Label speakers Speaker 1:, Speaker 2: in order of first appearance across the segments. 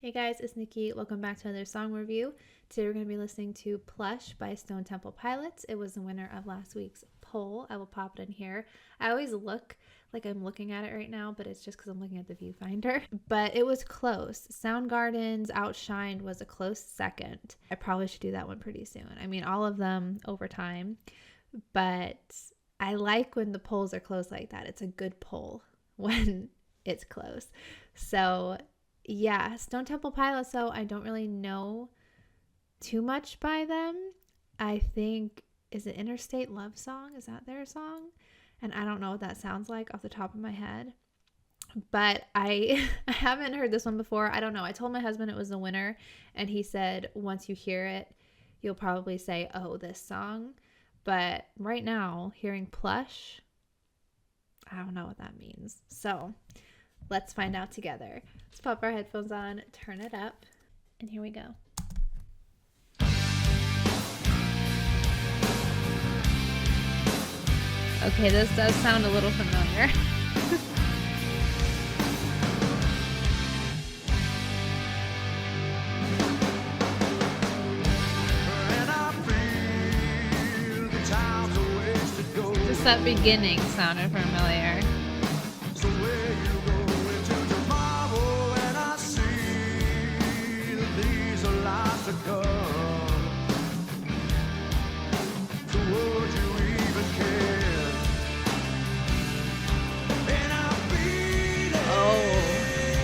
Speaker 1: Hey guys, it's Nikki. Welcome back to another song review. Today we're going to be listening to Plush by Stone Temple Pilots. It was the winner of last week's poll. I will pop it in here. I always look like I'm looking at it right now, but it's just because I'm looking at the viewfinder. But it was close. Soundgarden's Outshined was a close second. I probably should do that one pretty soon. I mean, all of them over time, but I like when the polls are close like that. It's a good poll when it's close. So yeah, Stone Temple Pilots, so I don't really know too much by them. I think, is it Interstate Love Song? Is that their song? And I don't know what that sounds like off the top of my head. But I haven't heard this one before. I don't know. I told my husband it was the winner, and he said once you hear it, you'll probably say, oh, this song. But right now, hearing Plush, I don't know what that means. So let's find out together. Let's pop our headphones on, turn it up, and here we go. Okay, this does sound a little familiar. Just that beginning sounded familiar.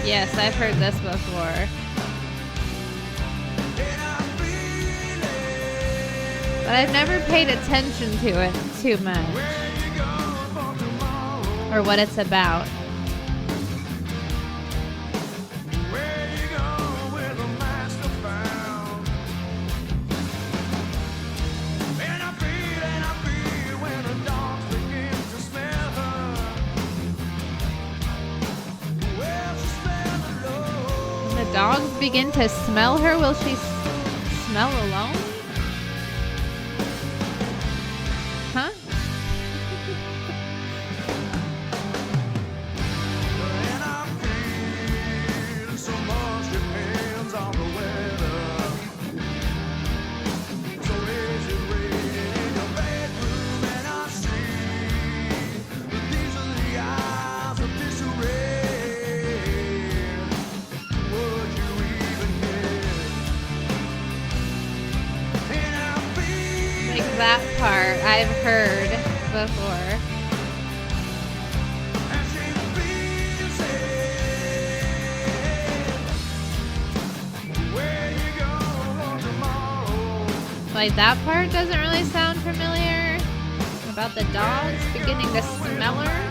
Speaker 1: Yes, I've heard this before. But I've never paid attention to it too much. Or what it's about. Dogs begin to smell her. Will she smell alone? Huh? That part I've heard before. Like that part doesn't really sound familiar. About the dogs beginning to smell her.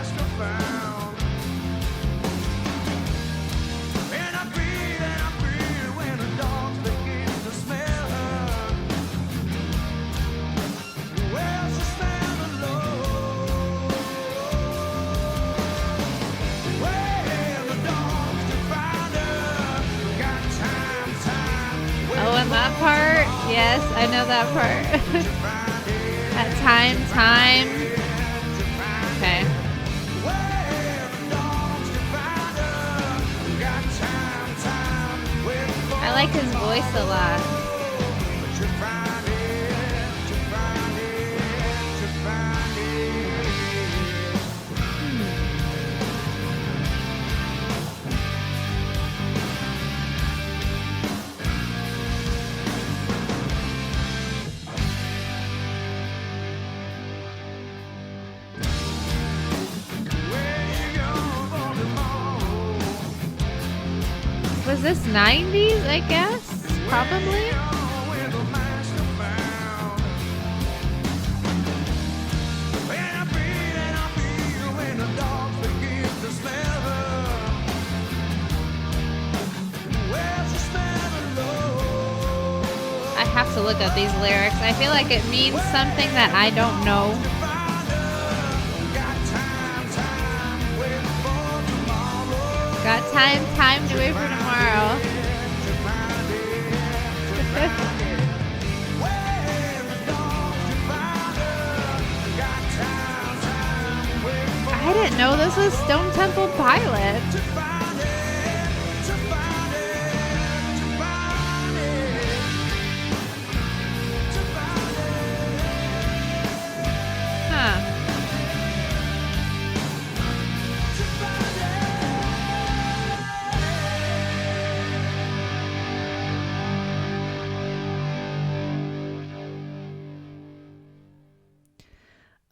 Speaker 1: Oh, and that part? Yes, I know that part. That time. Okay. I like his voice a lot. Was this 90s, I guess? Probably? I have to look up these lyrics. I feel like it means something that I don't know. Got time to wait for tomorrow. I didn't know this was Stone Temple Pilots.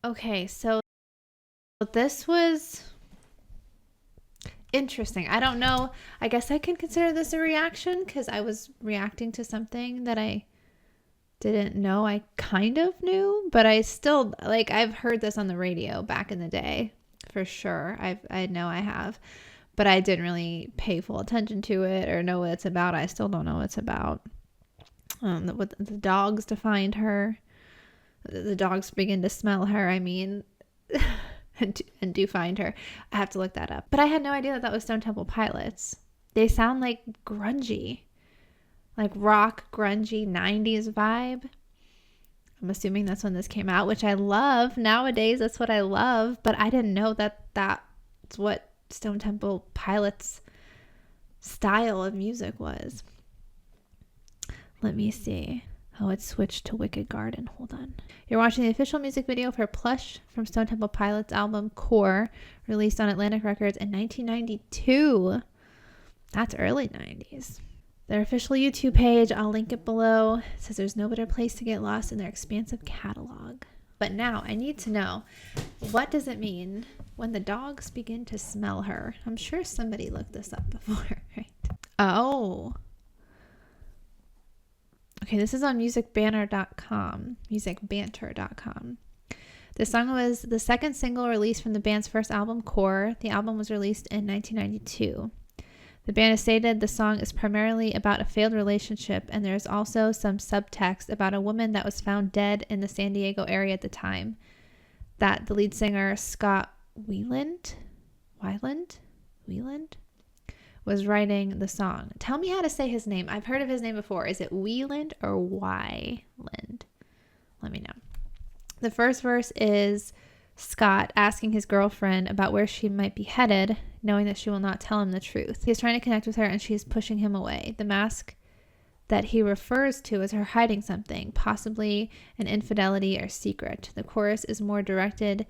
Speaker 1: Okay, so this was interesting. I don't know. I guess I can consider this a reaction because I was reacting to something that I didn't know I kind of knew, but I still, like, I've heard this on the radio back in the day for sure. I know I have, but I didn't really pay full attention to it or know what it's about. I still don't know what it's about. What the dogs to find her. The dogs begin to smell her, I mean, and do find her. I have to look that up. But I had no idea that was Stone Temple Pilots. They sound like grungy, like rock, grungy, 90s vibe. I'm assuming that's when this came out, which I love. Nowadays, that's what I love. But I didn't know that that's what Stone Temple Pilots' style of music was. Let me see. Oh, it switched to Wicked Garden. Hold on. You're watching the official music video for Plush from Stone Temple Pilots' album Core, released on Atlantic Records in 1992. That's early 90s. Their official YouTube page, I'll link it below, says there's no better place to get lost in their expansive catalog. But now I need to know, what does it mean when the dogs begin to smell her? I'm sure somebody looked this up before, right? Oh. Okay, this is on musicbanter.com. The song was the second single released from the band's first album, Core. The album was released in 1992. The band has stated the song is primarily about a failed relationship, and there's also some subtext about a woman that was found dead in the San Diego area at the time. That the lead singer, Scott Weiland, was writing the song. Tell me how to say his name. I've heard of his name before. Is it Wieland or Wyland? Let me know. The first verse is Scott asking his girlfriend about where she might be headed, knowing that she will not tell him the truth. He's trying to connect with her and she's pushing him away. The mask that he refers to as her hiding something, possibly an infidelity or secret. The chorus is more directed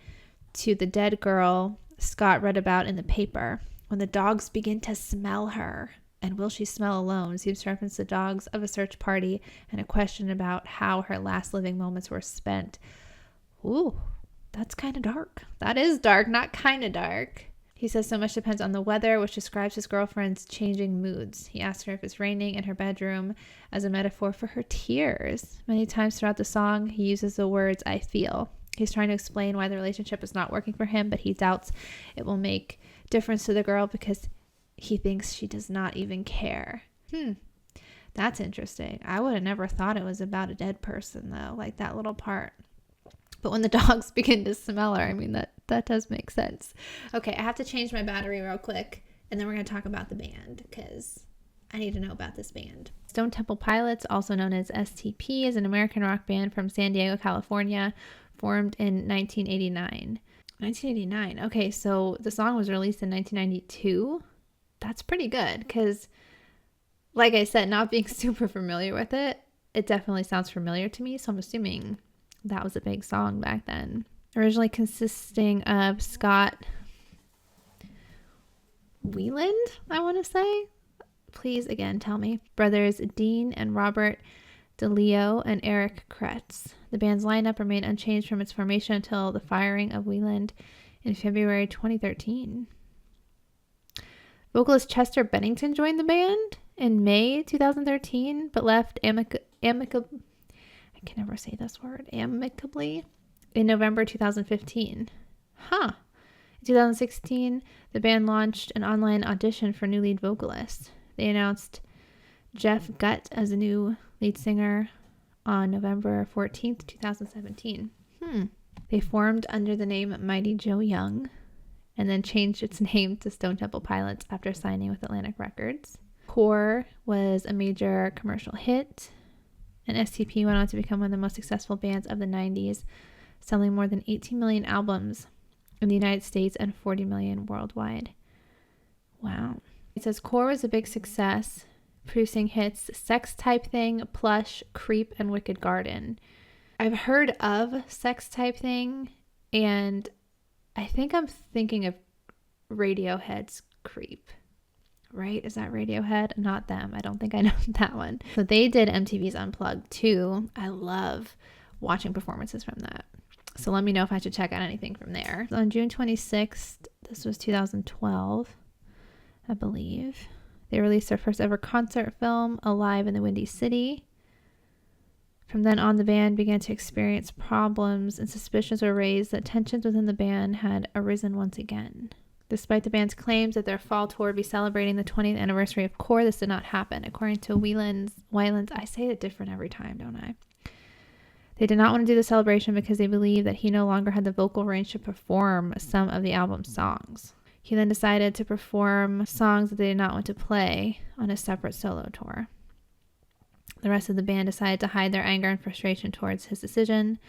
Speaker 1: to the dead girl Scott read about in the paper. When the dogs begin to smell her, and will she smell alone, seems to reference the dogs of a search party and a question about how her last living moments were spent. Ooh, that's kind of dark. That is dark, not kind of dark. He says so much depends on the weather, which describes his girlfriend's changing moods. He asks her if it's raining in her bedroom as a metaphor for her tears. Many times throughout the song, he uses the words, I feel. He's trying to explain why the relationship is not working for him, but he doubts it will make difference to the girl because he thinks she does not even care. That's interesting. I would have never thought it was about a dead person though, like that little part. But when the dogs begin to smell her, I mean, that does make sense. Okay, I have to change my battery real quick, and then we're going to talk about the band because I need to know about this band. Stone Temple Pilots, also known as STP, is an American rock band from San Diego, California, formed in 1989. 1989. Okay, so the song was released in 1992. That's pretty good because, like I said, not being super familiar with it, it definitely sounds familiar to me. So I'm assuming that was a big song back then. Originally consisting of Scott Weiland, I want to say. Please, again, tell me. Brothers Dean and Robert DeLeo and Eric Kretz. The band's lineup remained unchanged from its formation until the firing of Weiland in February 2013. Vocalist Chester Bennington joined the band in May 2013, but left amicably in November 2015. In 2016, the band launched an online audition for new lead vocalists. They announced Jeff Gutt as a new lead singer on November 14th, 2017. They formed under the name Mighty Joe Young and then changed its name to Stone Temple Pilots after signing with Atlantic Records. Core was a major commercial hit, and STP went on to become one of the most successful bands of the 90s, selling more than 18 million albums in the United States and 40 million worldwide. Wow. It says Core was a big success, producing hits Sex Type Thing, Plush, Creep, and Wicked Garden. I've heard of Sex Type Thing, and I think I'm thinking of Radiohead's Creep. Right? Is that Radiohead? Not them. I don't think I know that one. So they did MTV's Unplugged too. I love watching performances from that. So let me know if I should check out anything from there. On June 26th, this was 2012, I believe, they released their first ever concert film, Alive in the Windy City. From then on, the band began to experience problems, and suspicions were raised that tensions within the band had arisen once again. Despite the band's claims that their fall tour would be celebrating the 20th anniversary of Core, this did not happen. According to Weiland's, I say it different every time, don't I? They did not want to do the celebration because they believed that he no longer had the vocal range to perform some of the album's songs. He then decided to perform songs that they did not want to play on a separate solo tour. The rest of the band decided to hide their anger and frustration towards his decision,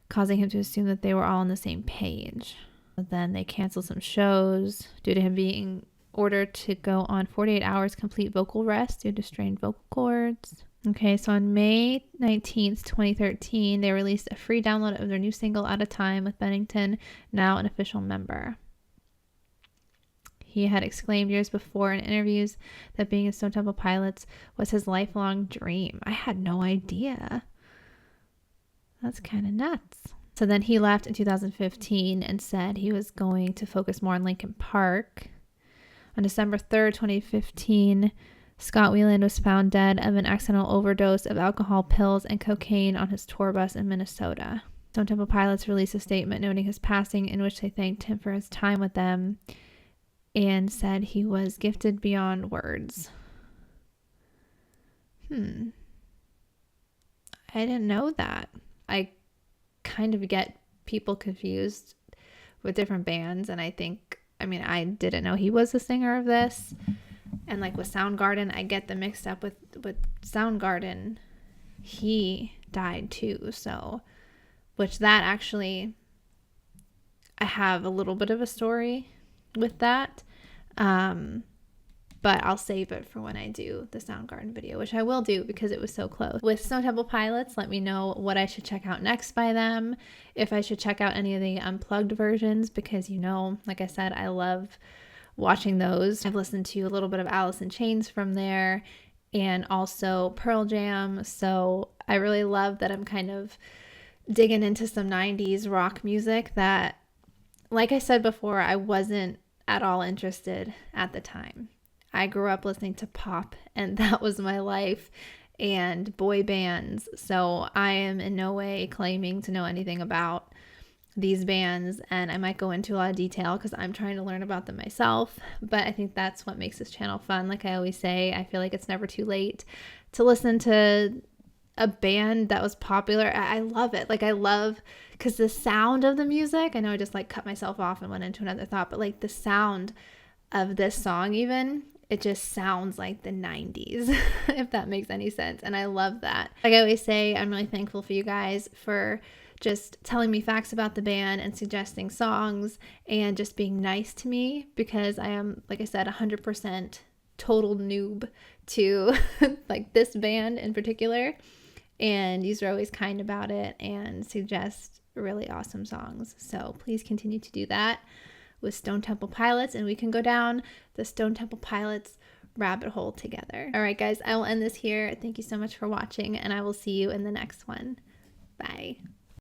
Speaker 1: causing him to assume that they were all on the same page. But then they canceled some shows due to him being ordered to go on 48 hours complete vocal rest due to strained vocal cords. Okay, so on May 19th, 2013, they released a free download of their new single, Out of Time, with Bennington now an official member. He had exclaimed years before in interviews that being in Stone Temple Pilots was his lifelong dream. I had no idea. That's kind of nuts. So then he left in 2015 and said he was going to focus more on Linkin Park. On December 3rd, 2015, Scott Weiland was found dead of an accidental overdose of alcohol, pills, and cocaine on his tour bus in Minnesota. Stone Temple Pilots released a statement noting his passing, in which they thanked him for his time with them and said he was gifted beyond words. I didn't know that. I kind of get people confused with different bands, and I didn't know he was the singer of this. And like with Soundgarden, I get them mixed up with Soundgarden. He died too, so which that actually I have a little bit of a story with that, but I'll save it for when I do the Soundgarden video, which I will do because it was so close. With Stone Temple Pilots, let me know what I should check out next by them, if I should check out any of the unplugged versions, because like I said, I love watching those. I've listened to a little bit of Alice in Chains from there and also Pearl Jam, so I really love that I'm kind of digging into some 90s rock music that, like I said before, I wasn't at all interested at the time. I grew up listening to pop, and that was my life, and boy bands. So I am in no way claiming to know anything about these bands, and I might go into a lot of detail because I'm trying to learn about them myself, but I think that's what makes this channel fun. Like I always say, I feel like it's never too late to listen to a band that was popular. I love it. Like I love, because the sound of the music, I know I just like cut myself off and went into another thought, but like the sound of this song, even it just sounds like the 90s, if that makes any sense. And I love that. Like I always say, I'm really thankful for you guys for just telling me facts about the band and suggesting songs and just being nice to me, because I am, like I said, 100% total noob to like this band in particular. And you are always kind about it and suggest really awesome songs. So please continue to do that with Stone Temple Pilots, and we can go down the Stone Temple Pilots rabbit hole together. All right, guys, I will end this here. Thank you so much for watching, and I will see you in the next one. Bye.